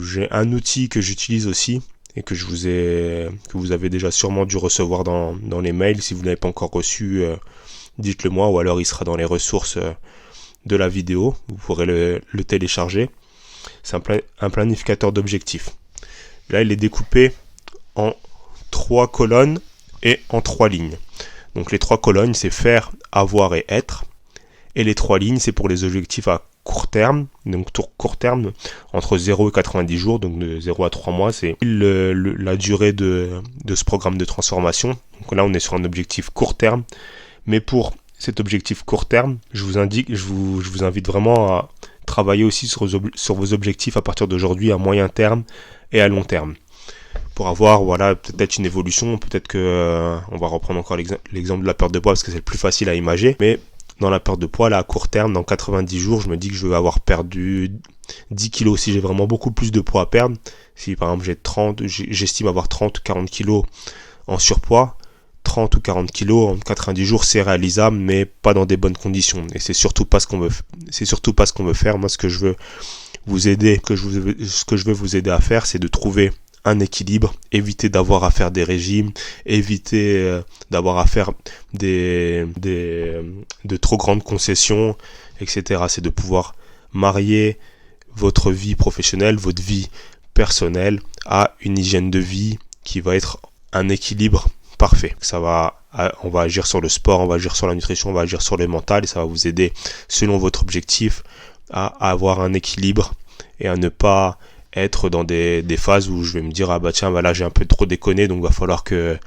J'ai un outil que j'utilise aussi et que vous avez déjà sûrement dû recevoir dans les mails. Si vous n'avez pas encore reçu, dites-le moi, ou alors il sera dans les ressources de la vidéo. Vous pourrez le télécharger. C'est un planificateur d'objectifs. Là, il est découpé en 3 colonnes et en 3 lignes. Donc les 3 colonnes, c'est faire, avoir et être. Et les 3 lignes, c'est pour les objectifs à court terme. Donc court terme, entre 0 et 90 jours, donc de 0 à 3 mois, c'est la durée de ce programme de transformation. Donc là, on est sur un objectif court terme. Mais pour cet objectif court terme, je vous invite vraiment à travailler aussi sur vos objectifs à partir d'aujourd'hui à moyen terme et à long terme. Pour avoir peut-être une évolution, peut-être que on va reprendre encore l'exemple de la perte de poids parce que c'est le plus facile à imager, mais dans la perte de poids, là, à court terme, dans 90 jours, je me dis que je vais avoir perdu 10 kilos. Si j'ai vraiment beaucoup plus de poids à perdre, si par exemple j'estime avoir 30 ou 40 kilos en surpoids, 30 ou 40 kilos en 90 jours, c'est réalisable, mais pas dans des bonnes conditions. Et c'est surtout pas ce qu'on veut faire. Moi, ce que je veux vous aider, ce que je veux vous aider à faire, c'est de trouver un équilibre, éviter d'avoir à faire des régimes, éviter d'avoir à faire de trop grandes concessions, etc. C'est de pouvoir marier votre vie professionnelle, votre vie personnelle à une hygiène de vie qui va être un équilibre parfait. On va agir sur le sport, on va agir sur la nutrition, on va agir sur le mental et ça va vous aider selon votre objectif à avoir un équilibre et à ne pas être dans des phases où je vais me dire là j'ai un peu trop déconné, donc il va falloir que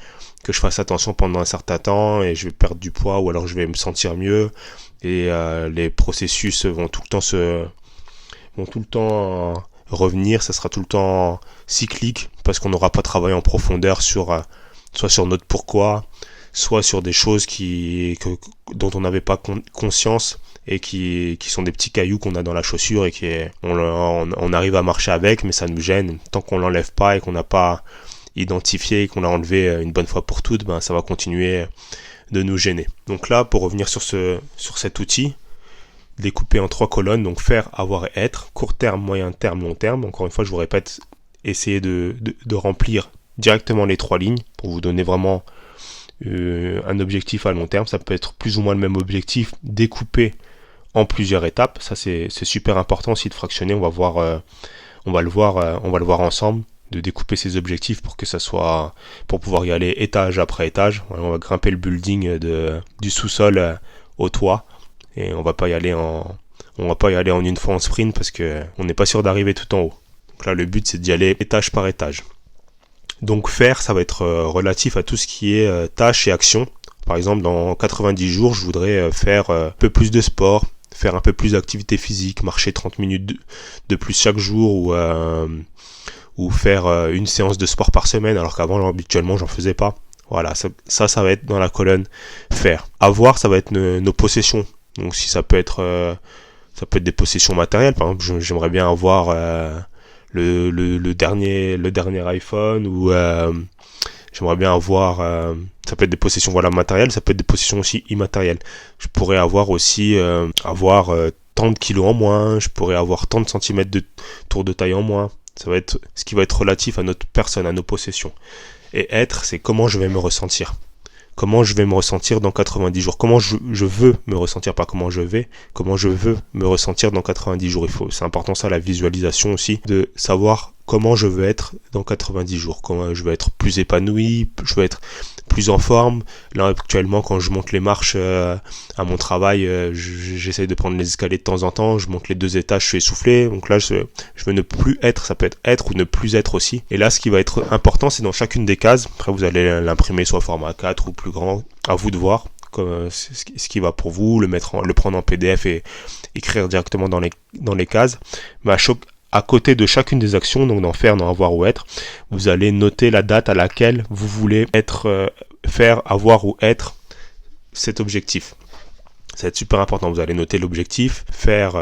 je fasse attention pendant un certain temps et je vais perdre du poids ou alors je vais me sentir mieux et les processus vont tout le temps revenir, ça sera tout le temps cyclique parce qu'on n'aura pas travaillé en profondeur soit sur notre pourquoi, soit sur des choses dont on n'avait pas conscience et qui sont des petits cailloux qu'on a dans la chaussure et on arrive à marcher avec, mais ça nous gêne. Tant qu'on l'enlève pas et qu'on n'a pas identifié et qu'on l'a enlevé une bonne fois pour toutes, ça va continuer de nous gêner. Donc là, pour revenir sur cet outil, découpé en 3 colonnes, donc faire, avoir et être, court terme, moyen terme, long terme. Encore une fois, je vous répète, essayez de remplir directement les 3 lignes pour vous donner vraiment un objectif à long terme. Ça peut être plus ou moins le même objectif découpé en plusieurs étapes. Ça c'est super important aussi de fractionner. On va le voir ensemble, de découper ces objectifs pour pouvoir y aller étage après étage. On va grimper le building du sous-sol au toit et on va pas y aller en une fois en sprint parce que on n'est pas sûr d'arriver tout en haut. Donc là le but c'est d'y aller étage par étage. Donc faire, ça va être relatif à tout ce qui est tâches et actions. Par exemple, dans 90 jours, je voudrais faire un peu plus de sport, faire un peu plus d'activité physique, marcher 30 minutes de plus chaque jour ou faire une séance de sport par semaine, alors qu'avant, habituellement, j'en faisais pas. Voilà, ça va être dans la colonne faire. Avoir, ça va être nos possessions. Donc si ça peut être des possessions matérielles. Par exemple, j'aimerais bien avoir le dernier iPhone ou j'aimerais bien avoir ça peut être des possessions matérielles, ça peut être des possessions aussi immatérielles. Je pourrais avoir aussi tant de kilos en moins, je pourrais avoir tant de centimètres de tour de taille en moins. Ça va être ce qui va être relatif à notre personne, à nos possessions. Et être, c'est comment je vais me ressentir. Comment je vais me ressentir dans 90 jours. Comment je veux me ressentir, pas comment je veux me ressentir dans 90 jours. C'est important ça, la visualisation aussi, de savoir comment je veux être dans 90 jours. Comment je veux être plus épanoui, je veux être plus en forme. Là, actuellement, quand je monte les marches à mon travail, j'essaye de prendre les escaliers de temps en temps. Je monte les 2 étages, je suis essoufflé. Donc là, je veux ne plus être. Ça peut être ou ne plus être aussi. Et là, ce qui va être important, c'est dans chacune des cases. Après, vous allez l'imprimer soit format 4 ou plus grand. À vous de voir ce qui va pour vous, le prendre en PDF et écrire directement dans les cases. Mais à côté de chacune des actions, donc dans faire, dans avoir ou être, vous allez noter la date à laquelle vous voulez faire, avoir ou être cet objectif. Ça va être super important. Vous allez noter l'objectif, faire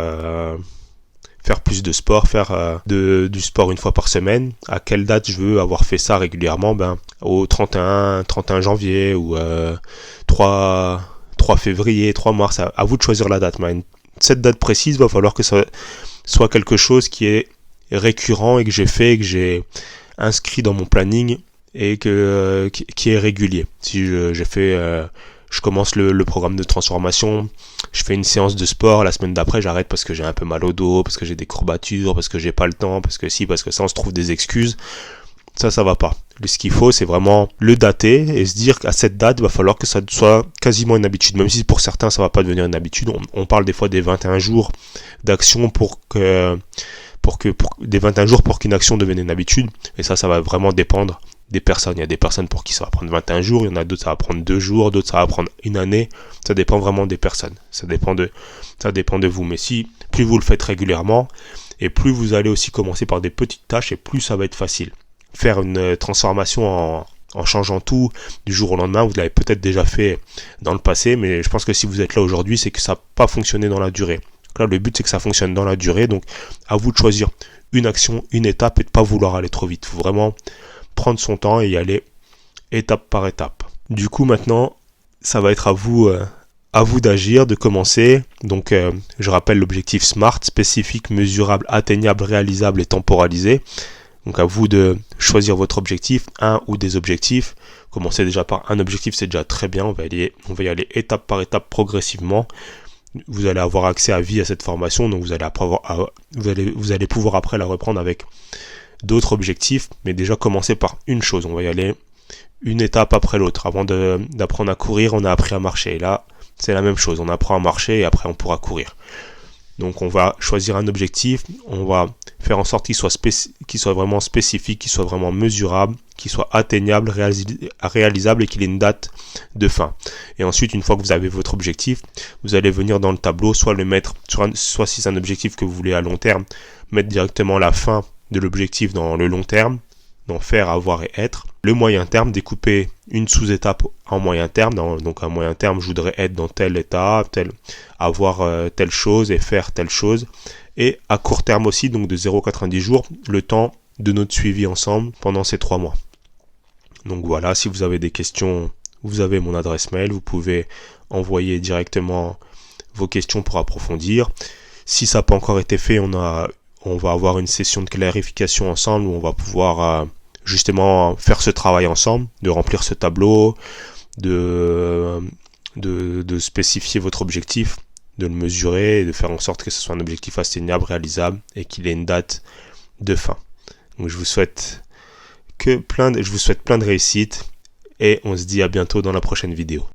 plus de sport, faire du sport une fois par semaine. À quelle date je veux avoir fait ça régulièrement? Au 31 janvier ou 3 février, 3 mars. À vous de choisir la date. Mais cette date précise, il va falloir que ça soit quelque chose qui est récurrent et que j'ai fait, que j'ai inscrit dans mon planning et qui est régulier. Si je commence le programme de transformation, je fais une séance de sport, la semaine d'après j'arrête parce que j'ai un peu mal au dos, parce que j'ai des courbatures, parce que j'ai pas le temps, parce que ça, on se trouve des excuses. Ça va pas. Ce qu'il faut, c'est vraiment le dater et se dire qu'à cette date, il va falloir que ça soit quasiment une habitude. Même si pour certains, ça va pas devenir une habitude. On parle des fois des 21 jours d'action pour des 21 jours pour qu'une action devienne une habitude. Et ça va vraiment dépendre des personnes. Il y a des personnes pour qui ça va prendre 21 jours, il y en a d'autres ça va prendre 2 jours, d'autres ça va prendre une année. Ça dépend vraiment des personnes. Ça dépend de vous. Mais si plus vous le faites régulièrement, et plus vous allez aussi commencer par des petites tâches, et plus ça va être facile. Faire une transformation en changeant tout du jour au lendemain, vous l'avez peut-être déjà fait dans le passé, mais je pense que si vous êtes là aujourd'hui, c'est que ça n'a pas fonctionné dans la durée. Donc là, le but, c'est que ça fonctionne dans la durée, donc à vous de choisir une action, une étape, et de ne pas vouloir aller trop vite. Il faut vraiment prendre son temps et y aller étape par étape. Du coup, maintenant, ça va être à vous d'agir, de commencer. Donc, je rappelle l'objectif SMART, spécifique, mesurable, atteignable, réalisable et temporalisé. Donc à vous de choisir votre objectif, un ou des objectifs. Commencez déjà par un objectif, c'est déjà très bien. On va y aller étape par étape progressivement. Vous allez avoir accès à vie à cette formation, donc vous allez pouvoir après la reprendre avec d'autres objectifs. Mais déjà commencez par une chose. On va y aller une étape après l'autre. Avant d'apprendre à courir, on a appris à marcher. Et là, c'est la même chose. On apprend à marcher et après on pourra courir. Donc on va choisir un objectif, on va faire en sorte qu'il soit vraiment spécifique, qu'il soit vraiment mesurable, qu'il soit atteignable, réalisable et qu'il ait une date de fin. Et ensuite, une fois que vous avez votre objectif, vous allez venir dans le tableau, soit le mettre, soit si c'est un objectif que vous voulez à long terme, mettre directement la fin de l'objectif dans le long terme, dans faire, avoir et être. Le moyen terme, découper une sous-étape en moyen terme. Donc à moyen terme, je voudrais être dans tel état, avoir telle chose et faire telle chose. Et à court terme aussi, donc de 0,90 jours, le temps de notre suivi ensemble pendant ces 3 mois. Donc voilà, si vous avez des questions, vous avez mon adresse mail, vous pouvez envoyer directement vos questions pour approfondir. Si ça n'a pas encore été fait, on va avoir une session de clarification ensemble où on va pouvoir justement faire ce travail ensemble, de remplir ce tableau, de spécifier votre objectif, de le mesurer et de faire en sorte que ce soit un objectif atteignable, réalisable et qu'il ait une date de fin. Donc je vous souhaite plein de réussite et on se dit à bientôt dans la prochaine vidéo.